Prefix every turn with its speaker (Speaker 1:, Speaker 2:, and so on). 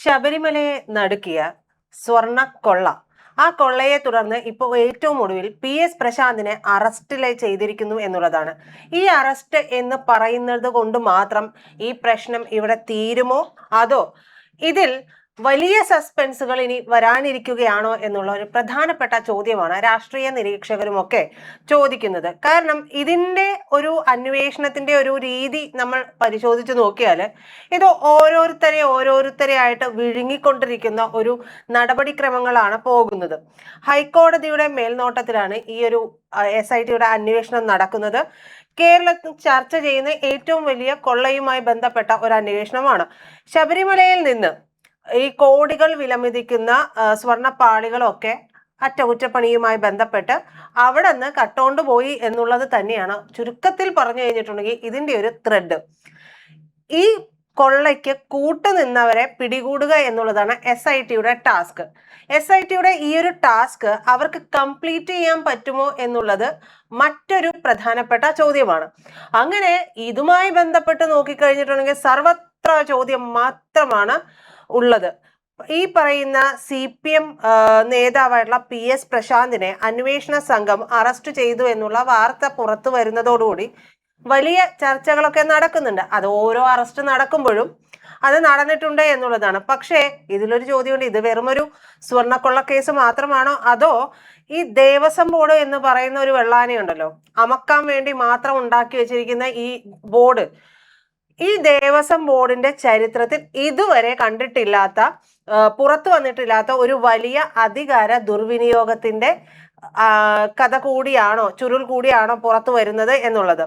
Speaker 1: ശബരിമലയെ നടുക്കിയ സ്വർണക്കൊള്ള ആ കൊള്ളയെ തുടർന്ന് ഇപ്പോൾ ഏറ്റവും ഒടുവിൽ PS പ്രശാന്തിനെ അറസ്റ്റ് ചെയ്തിരിക്കുന്നു എന്നുള്ളതാണ്. ഈ അറസ്റ്റ് എന്ന് പറയുന്നത് കൊണ്ട് മാത്രം ഈ പ്രശ്നം ഇവിടെ തീരുമോ, അതോ ഇതിൽ വലിയ സസ്പെൻസുകൾ ഇനി വരാനിരിക്കുകയാണോ എന്നുള്ള ഒരു പ്രധാനപ്പെട്ട ചോദ്യമാണ് രാഷ്ട്രീയ നിരീക്ഷകരുമൊക്കെ ചോദിക്കുന്നത്. കാരണം ഇതിന്റെ ഒരു അന്വേഷണത്തിന്റെ ഒരു രീതി നമ്മൾ പരിശോധിച്ചു നോക്കിയാൽ ഇത് ഓരോരുത്തരെ ആയിട്ട് വിഴുങ്ങിക്കൊണ്ടിരിക്കുന്ന ഒരു നടപടിക്രമങ്ങളാണ് പോകുന്നത്. ഹൈക്കോടതിയുടെ മേൽനോട്ടത്തിലാണ് ഈ ഒരു SITയുടെ അന്വേഷണം നടക്കുന്നത്. കേരളത്തിൽ ചർച്ച ചെയ്യുന്ന ഏറ്റവും വലിയ കൊള്ളയുമായി ബന്ധപ്പെട്ട ഒരു അന്വേഷണമാണ്. ശബരിമലയിൽ നിന്ന് ഈ കോടികൾ വിലമതിക്കുന്ന സ്വർണ്ണപ്പാളികളൊക്കെ അറ്റകുറ്റപ്പണിയുമായി ബന്ധപ്പെട്ട് അവിടെ നിന്ന് കട്ടോണ്ട് പോയി എന്നുള്ളത് തന്നെയാണ് ചുരുക്കത്തിൽ പറഞ്ഞു കഴിഞ്ഞിട്ടുണ്ടെങ്കിൽ ഇതിന്റെ ഒരു ത്രെഡ്. ഈ കൊള്ളയ്ക്ക് കൂട്ടുനിന്നവരെ പിടികൂടുക എന്നുള്ളതാണ് SITയുടെ ടാസ്ക്. SITയുടെ ഈ ഒരു ടാസ്ക് അവർക്ക് കംപ്ലീറ്റ് ചെയ്യാൻ പറ്റുമോ എന്നുള്ളത് മറ്റൊരു പ്രധാനപ്പെട്ട ചോദ്യമാണ്. അങ്ങനെ ഇതുമായി ബന്ധപ്പെട്ട് നോക്കിക്കഴിഞ്ഞിട്ടുണ്ടെങ്കിൽ സർവത്ര ചോദ്യം മാത്രമാണ് ഉള്ളത്. ഈ പറയുന്ന CPM നേതാവായിട്ടുള്ള PS പ്രശാന്തിനെ അന്വേഷണ സംഘം അറസ്റ്റ് ചെയ്തു എന്നുള്ള വാർത്ത പുറത്തു വരുന്നതോടുകൂടി വലിയ ചർച്ചകളൊക്കെ നടക്കുന്നുണ്ട്. അത് ഓരോ അറസ്റ്റ് നടക്കുമ്പോഴും അത് നടന്നിട്ടുണ്ട് എന്നുള്ളതാണ്. പക്ഷേ ഇതിലൊരു ചോദ്യമുണ്ട്, ഇത് വെറുമൊരു സ്വർണ്ണക്കൊള്ള കേസ് മാത്രമാണോ, അതോ ഈ ദേവസ്വം ബോർഡ് എന്ന് പറയുന്ന ഒരു വെള്ളാനയുണ്ടല്ലോ, അമക്കാൻ വേണ്ടി മാത്രം ഉണ്ടാക്കി വെച്ചിരിക്കുന്ന ഈ ബോർഡ്, ഈ ദേവസ്വം ബോർഡിന്റെ ചരിത്രത്തിൽ ഇതുവരെ കണ്ടിട്ടില്ലാത്ത, പുറത്തു വന്നിട്ടില്ലാത്ത ഒരു വലിയ അധികാര ദുർവിനിയോഗത്തിന്റെ കഥ കൂടിയാണോ, ചുരുൾ കൂടിയാണോ പുറത്തു വരുന്നത് എന്നുള്ളത്.